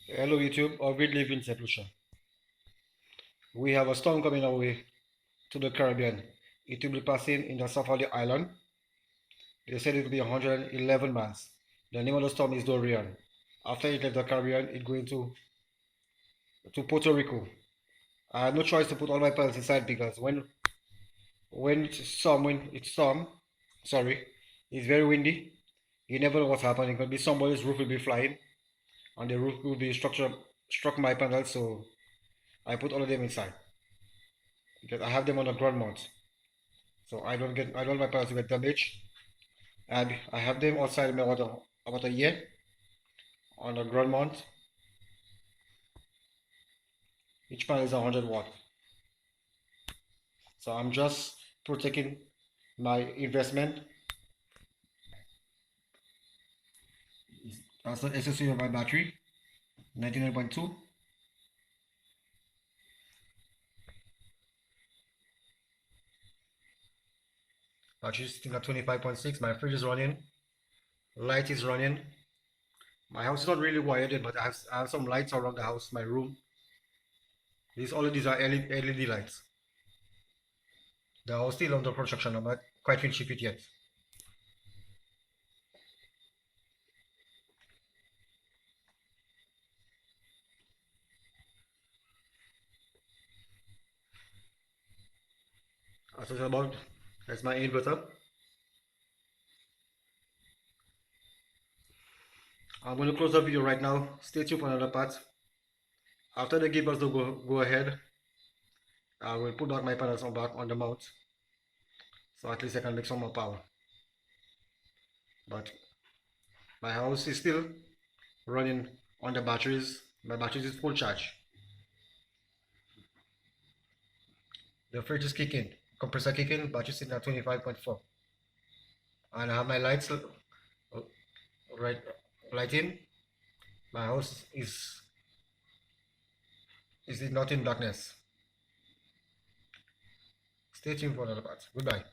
Hello YouTube, or we live in Lucia. We have a storm coming our way to the Caribbean. It will be passing in the south of the island. They said it will be 111 miles. The name of the storm is Dorian. After it left the Caribbean, it's going to Puerto Rico. I had no choice to put all my plants inside because when it's storm, sorry, it's very windy. You never know what's happening. It could be somebody's roof will be flying, and the roof will be struck my panels. So I put all of them inside because I have them on the ground mount. So I don't want my panels to get damaged. And I have them outside me about a year on the ground mount. Each panel is 100 watt. So I'm just protecting my investment. That's the SSD of my battery, 99.2. Battery is sitting at 25.6. My fridge is running. Light is running. My house is not really wired yet, but I have some lights around the house, my room. All of these are LED lights. The house still under construction. I'm not quite finished with it yet. That's my inverter. I'm going to close the video right now. Stay tuned for another part. After they give us the go ahead, I will put out my panels on back on the mount, so at least I can make some more power. But my house is still running on the batteries. My batteries is full charge. The fridge is kicking, compressor kicking, battery sitting at 25.4, and I have my lights right lighting. My house is not in darkness. Stay tuned for another part. Goodbye.